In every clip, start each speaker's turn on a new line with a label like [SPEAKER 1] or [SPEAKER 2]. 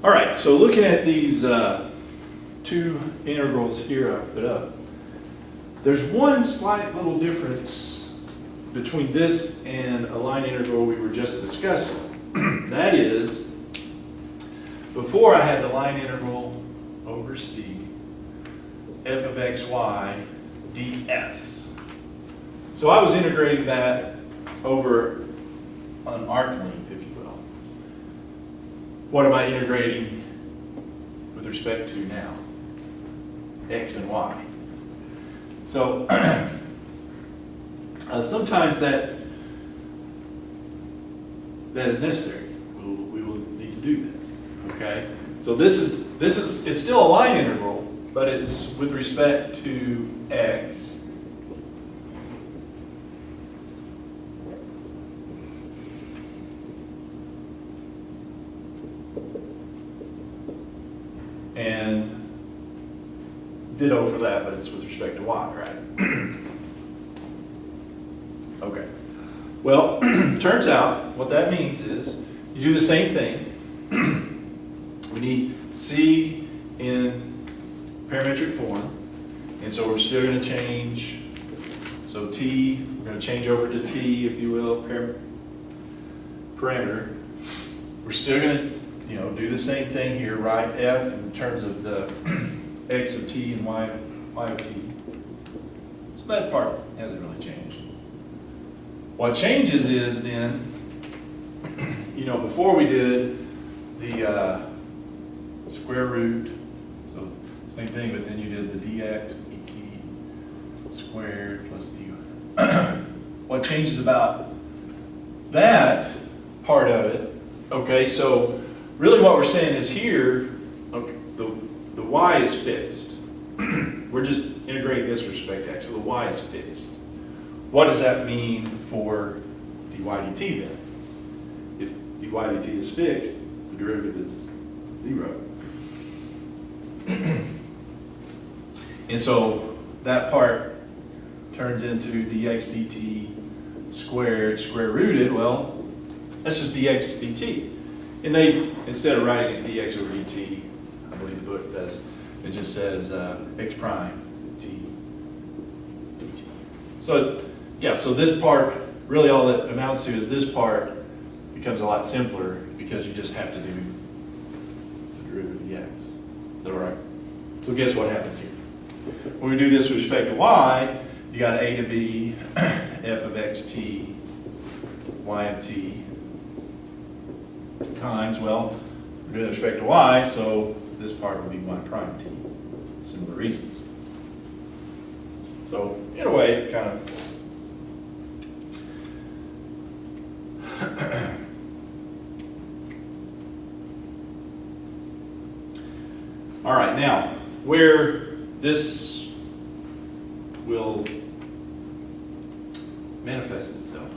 [SPEAKER 1] All right, so looking at these two integrals here I put up, there's one slight little difference between this and a line integral we were just discussing. That is, before I had the line integral over c f of xy ds. So I was integrating that over an arc length, if you will. What am I integrating with respect to now? X and y. So sometimes that is necessary. We will need to do this. Okay. So this is it's still a line integral, but it's with respect to x. And ditto for that, but it's with respect to y, right? Okay. Well, turns out what that means is you do the same thing. We need c in parametric form, and so we're still going to change. So t, we're going to change over to t, if you will, parameter. We're still going to do the same thing here, right? F in terms of the x of t and y of t. So that part hasn't really changed. What changes is then, before we did the square root, so same thing, but then you did the dx dt squared plus dy. What changes about that part of it? Okay, so really what we're saying is here, okay, the y is fixed. We're just integrating this with respect to x, so the y is fixed. What does that mean for dy dt then? If dy dt is fixed, the derivative is 0. And so that part turns into dx dt squared, square rooted. Well, that's just dx dt. And they, instead of writing it dx over dt, I believe the book does, it just says x prime t dt. So, yeah, so this part, really all that amounts to is this part becomes a lot simpler because you just have to do the derivative of dx. Is that all right? So guess what happens here? When we do this with respect to y, you got a to b f of xt y of t times, well, we're doing it with respect to y, so this part will be y prime t. Similar reasons. So, in a way, it kind of all right, now, where this will manifest itself,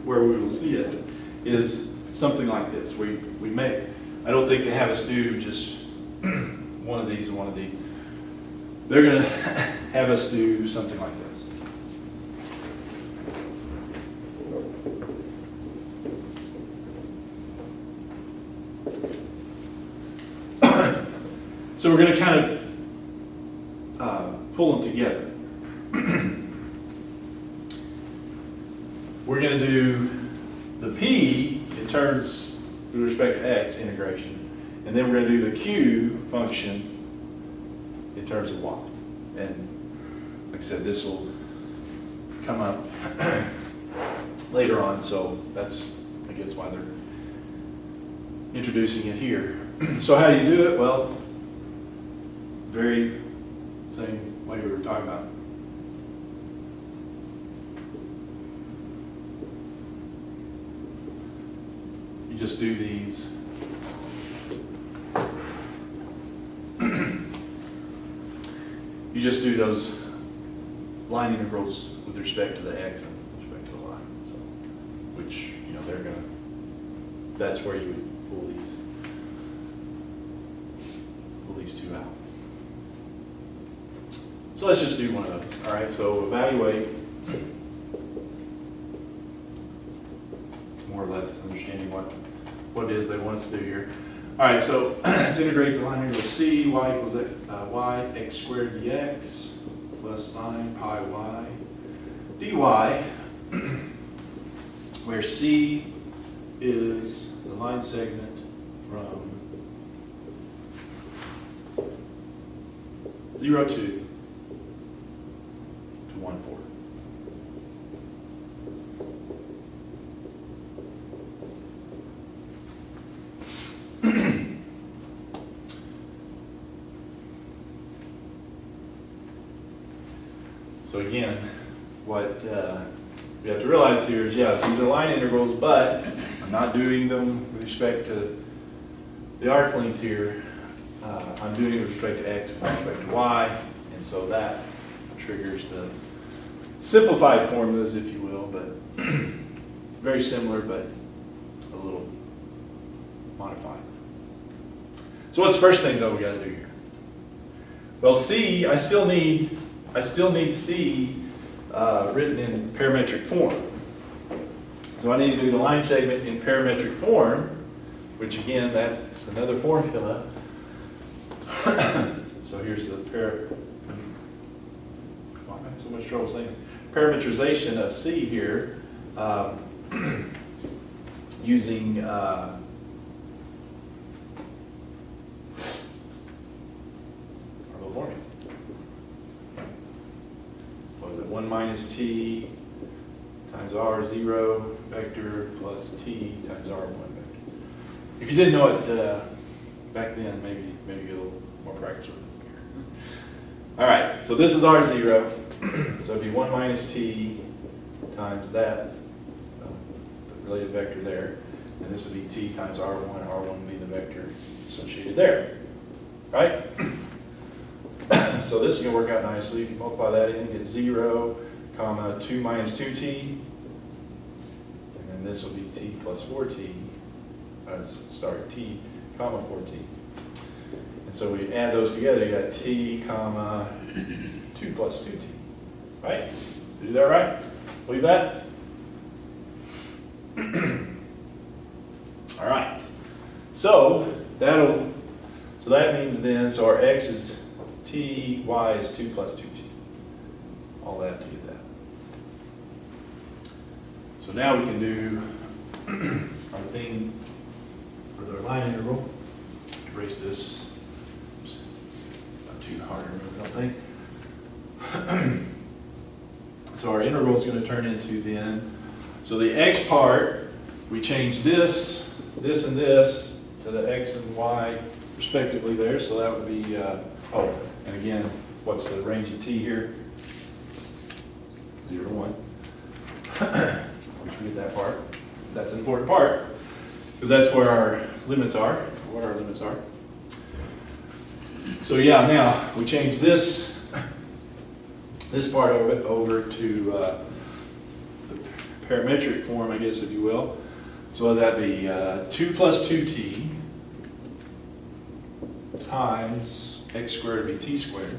[SPEAKER 1] where we will see it, is something like this. I don't think they have us do just one of these and one of these. They're going to have us do something like this. So we're going to kind of pull them together. We're going to do the p in terms with respect to x integration, and then we're going to do the q function in terms of y. And like I said, this will come up later on, so that's, I guess, why they're introducing it here. So how do you do it? Well, very same way we were talking about. You just do these. You just do those line integrals with respect to the x and with respect to the y. So, which, they're going to, that's where you would pull these two out. So let's just do one of those. All right, so evaluate. More or less understanding what it is they want us to do here. All right, so let's integrate the line integral c, y equals y, x squared dx, plus sine pi y dy, where c is the line segment from 0, 2 to 1, 4. So again, what we have to realize here is, yes, these are line integrals, but I'm not doing them with respect to the arc length here. I'm doing it with respect to x and with respect to y, and so that triggers the simplified formulas, if you will, but very similar, but a little modified. So what's the first thing, though, we got to do here? Well, C, I still need C written in parametric form. So I need to do the line segment in parametric form, which again, that's another formula. So here's the I'm having so much trouble saying parametrization of C here using our little formula. What was it? 1 minus T times R0 vector plus T times R1 vector. If you didn't know it back then, maybe get a little more practice with it here. All right, so this is R0. So it'd be 1 minus T times that, the related vector there. And this would be T times R1. R1 would be the vector associated there. Right? So this is going to work out nicely. If you multiply that in, you get 0, comma, 2 minus 2T. And then this will be T plus 4T. T, comma 4T. And so we add those together, you got T, comma, 2 plus 2T. Right? Did you do that right? Believe that? All right. So that means then, so our x is T, y is 2 plus 2T. All that to get that. So now we can do our thing with our line integral. Erase this. Not too hard to remember, I don't think. So our integral is going to turn into then, so the x part, we change this, this, and this to the x and y respectively there. So that would be, and again, what's the range of t here? 0 to 1. We forget that part. That's an important part, because that's where our limits are, what our limits are. So yeah, now we change this part of it over to the parametric form, I guess, if you will. So what would that be? 2 plus 2t times x squared would be t squared.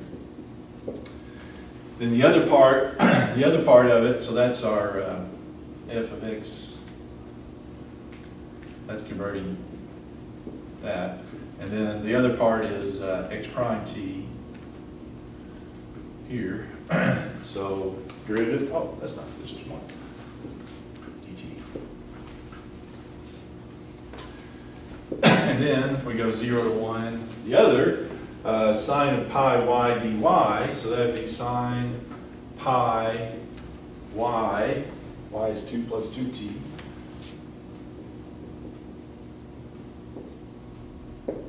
[SPEAKER 1] Then the other part of it, so that's our f of x. That's converting that. And then the other part is x prime t here. So derivative, that's not, this is 1 dt. And then we go 0 to 1. The other, sine of pi y dy, so that would be sine pi y is 2 plus 2t.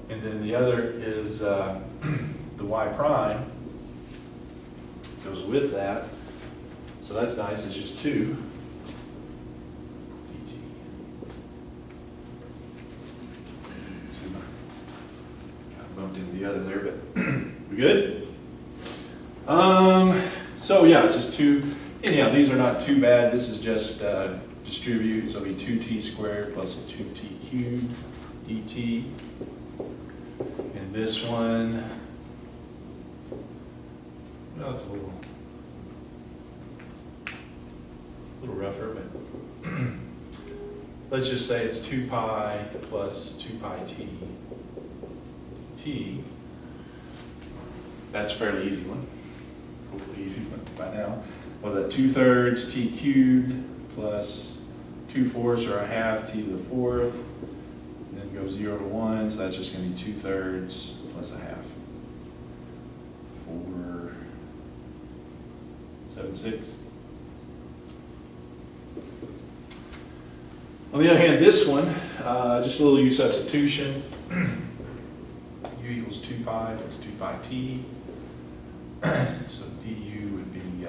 [SPEAKER 1] And then the other is the y prime goes with that. So that's nice, it's just 2 dt. So kind of bumped into the other there, but we good? So yeah, it's just 2. Anyhow, these are not too bad. This is just distribute, so it'll be 2t squared plus 2t cubed dt. And this one, well, it's a little rougher, but let's just say it's 2 pi plus 2 pi t t. That's a fairly easy one. Hopefully easy one by now. Well, that 2/3 t cubed plus 2/4 or a half t to the 4th, and then go 0 to 1, so that's just going to be 2/3 plus a half. 4, 7/6. On the other hand, this one, just a little u substitution. U equals 2 pi plus 2 pi t. So du would be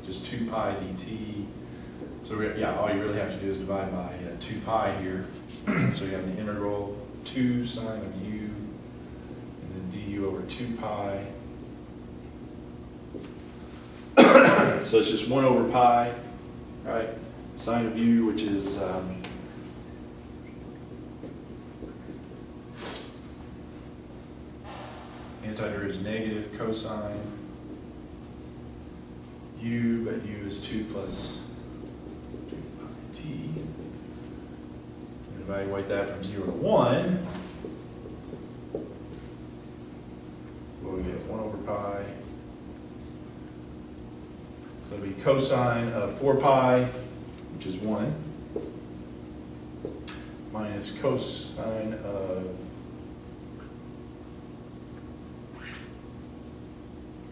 [SPEAKER 1] just 2 pi dt. So yeah, all you really have to do is divide by 2 pi here. So you have the integral 2 sine of u, and then du over 2 pi. So it's just 1 over pi, right? Sine of u, which is antiderivative is negative cosine u, but u is 2 plus 2 pi t. And evaluate that from 0 to 1. What do we have? 1 over pi. So it'll be cosine of 4 pi, which is 1, minus cosine of,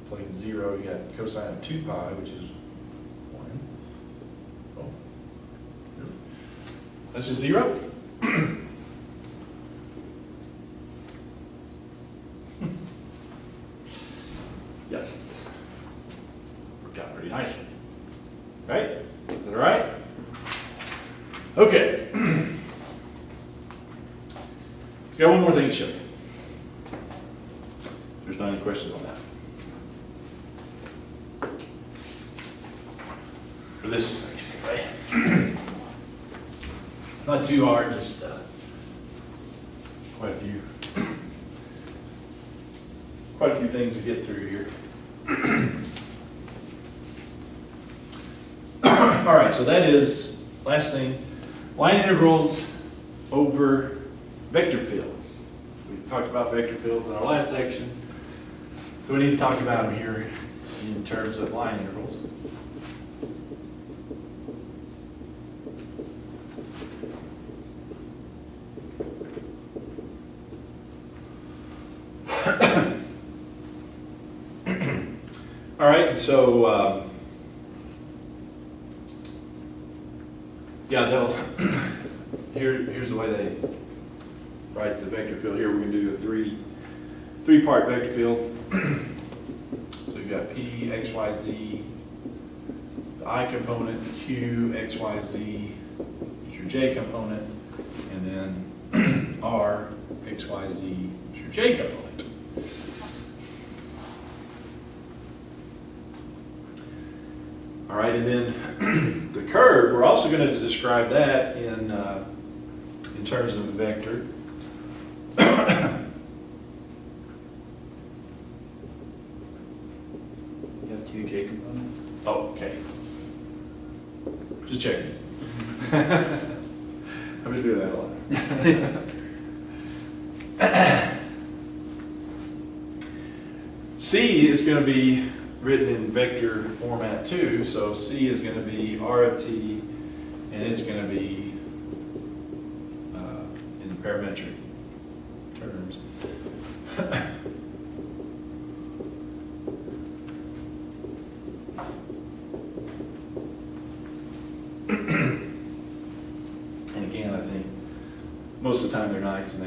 [SPEAKER 1] plug in 0, you got cosine of 2 pi, which is 1. Oh, really? That's just 0? Yes. Worked out pretty nicely. Right? Is that all right? Okay. Got one more thing to show you. There's not any questions on that. For this section, right? Not too hard, just quite a few things to get through here. All right, so that is, last thing, line integrals over vector fields. We talked about vector fields in our last section, so we need to talk about them here in terms of line integrals. All right, so yeah, here's the way they write the vector field here. We're going to do a three-part vector field. So you've got P, X, Y, Z, the I component, Q, X, Y, Z is your J component, and then R, X, Y, Z is your J component. All right, and then the curve, we're also going to describe that in terms of a vector.
[SPEAKER 2] You have 2 J components?
[SPEAKER 1] Oh, okay. Just checking. I've been doing that a lot. C is going to be written in vector format too, so C is going to be R of T, and it's going to be in parametric terms. And again, I think most of the time they're nice and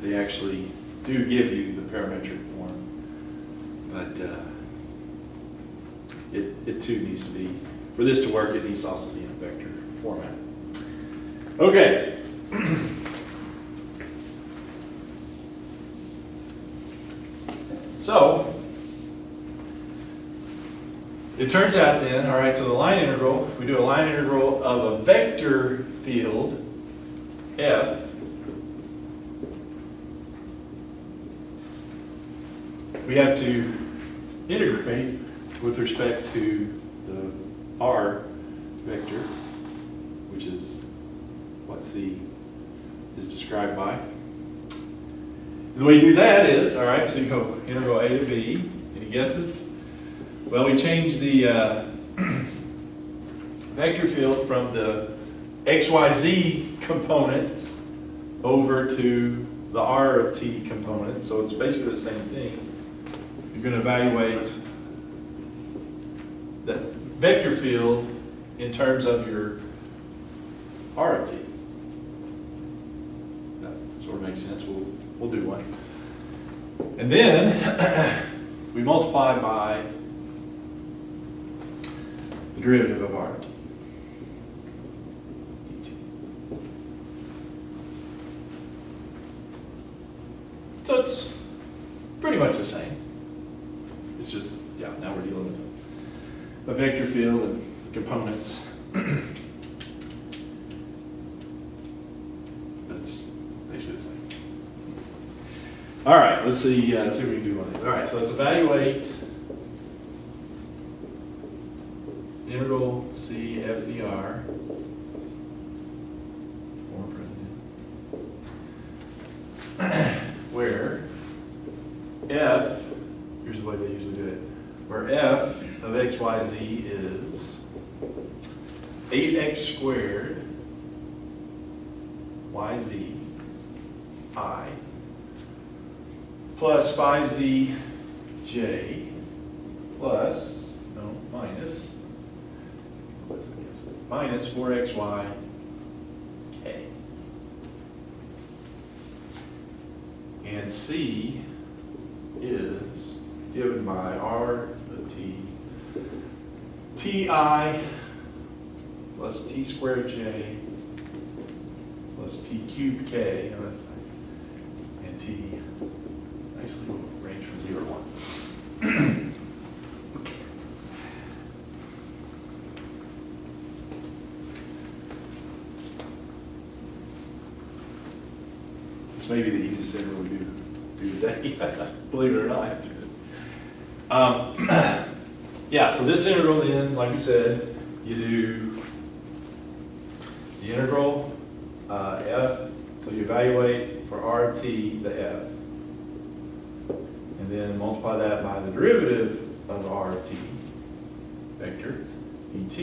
[SPEAKER 1] they actually do give you the parametric form, but it too needs to be, for this to work, it needs to also be in vector format. Okay. So, it turns out then, all right, so the line integral, if we do a line integral of a vector field, F, we have to integrate with respect to the R vector, which is what C is described by. The way you do that is, all right, so you go integral a to b, any guesses? Well, we changed the vector field from the xyz components over to the r of t components, so it's basically the same thing. You're going to evaluate the vector field in terms of your r of t. That sort of makes sense. We'll do one. And then we multiply by the derivative of r of t. dt. So it's pretty much the same. It's just, yeah, now we're dealing with a vector field and components. But it's basically the same. All right, let's see if we can do one of these. All right, so let's evaluate integral C f dr for president, where f, here's the way they usually do it, where f of xyz is 8x squared yz I plus 5zj plus, no, minus 4xy k. And c is given by r of t, ti plus t squared j plus t cubed k, oh, that's nice, and t nicely will range from 0 to 1. Okay. This may be the easiest integral we do today, believe it or not. Yeah, so this integral then, like we said, you do the integral f, so you evaluate for r of t the f, and then multiply that by the derivative of r of t, vector, et,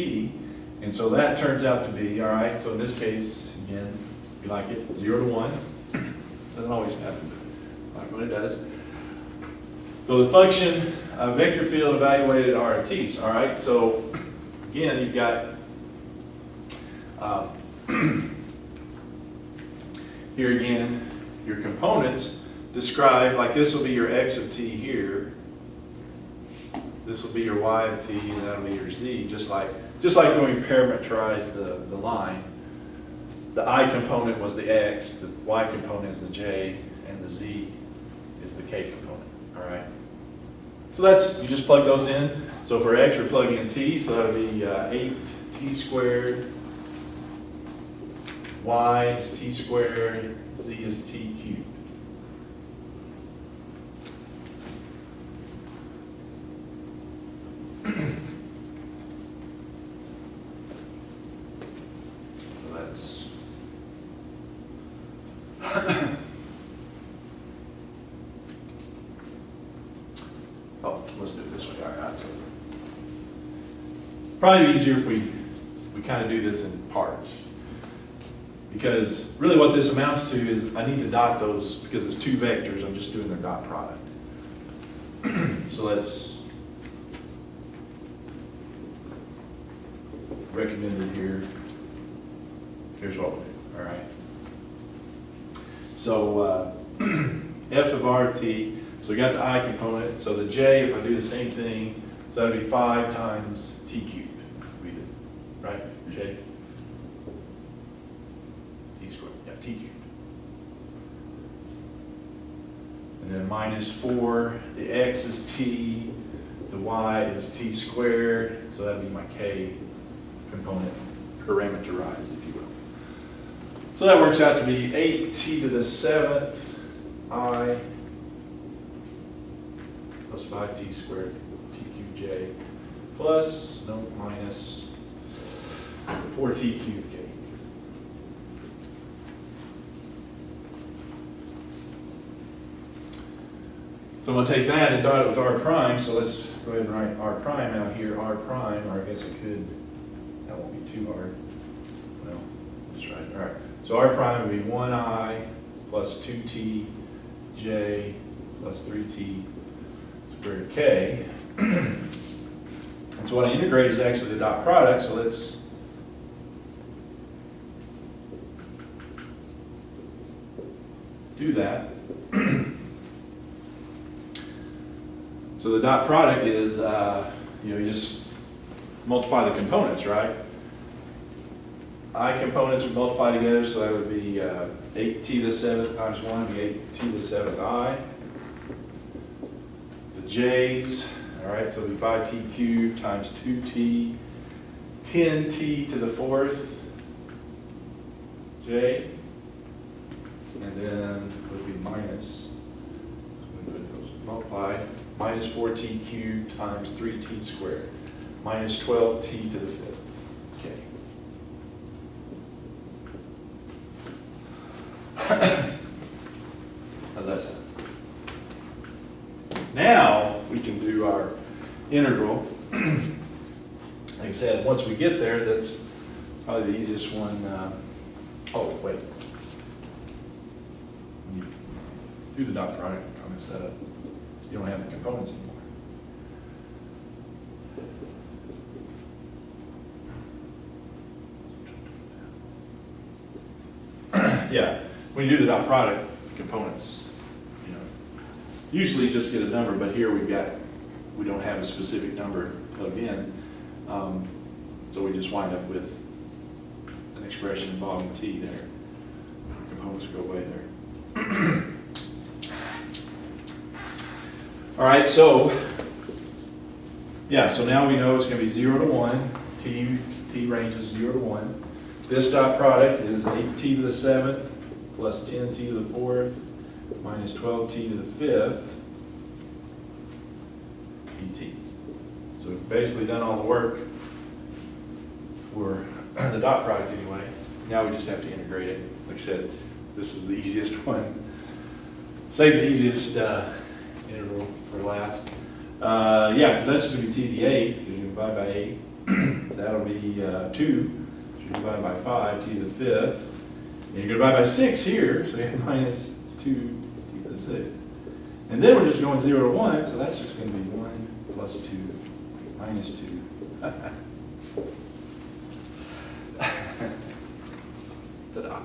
[SPEAKER 1] and so that turns out to be, all right, so in this case, again, if you like it, 0 to 1, doesn't always happen, but like when it does. So the function vector field evaluated r of t's, all right, so again, you've got here again, your components describe, like this will be your x of t here, this will be your y of t, and that'll be your z, just like when we parameterized the line. The I component was the x, the y component is the j, and the z is the k component, all right? So that's, you just plug those in. So for x, we're plugging in t, so that'll be 8t squared, y is t squared, z is t cubed. So that's oh, let's do it this way. All right, so probably easier if we kind of do this in parts. Because really what this amounts to is I need to dot those, because it's two vectors, I'm just doing their dot product. So let's recommend it here. Here's what we'll do, all right? So f of rt, so we got the I component, so the j, if I do the same thing, so that'd be 5 times t cubed, we did, right, j? T squared, yeah, t cubed. And then minus 4, the x is t, the y is t squared, so that'd be my k component, parameterized, if you will. So that works out to be 8t to the 7th I plus 5t squared t cubed j plus, no, minus 4t cubed k. So I'm gonna take that and dot it with r prime, so let's go ahead and write r prime out here, r prime, or I guess I could, that won't be too hard. Well, just write it, all right. So r prime would be 1I plus 2t j plus 3t squared k. And so what I integrate is actually the dot product, so let's do that. So the dot product is, you just multiply the components, right? I components would multiply together, so that would be 8t to the 7th times 1 would be 8t to the 7th I. The j's, all right, so it would be 5t cubed times 2t, 10t to the 4th j, and then would be minus, so we put those multiplied, minus 4t cubed times 3t squared, minus 12t to the 5th. Okay. How's that sound? Now we can do our integral. Like I said, once we get there, that's probably the easiest one. Oh, wait. When you do the dot product, I messed that up. You don't have the components anymore. Yeah, when you do the dot product, components, usually just get a number, but here we don't have a specific number plugged in. So we just wind up with an expression involving t there. Components go away there. All right, so, yeah, so now we know it's going to be 0 to 1. T ranges 0 to 1. This dot product is 8t to the 7th plus 10t to the 4th minus 12t to the 5th dt. So we've basically done all the work for the dot product anyway. Now we just have to integrate it. Like I said, this is the easiest one. Save the easiest integral for last. Yeah, because that's just going to be t to the 8th, because you divide by 8. That'll be 2. You divide by 5, t to the 5th. And you divide by 6 here, so you have minus 2 t to the 6th. And then we're just going 0 to 1, so that's just going to be 1 plus 2 minus 2. Ta-da.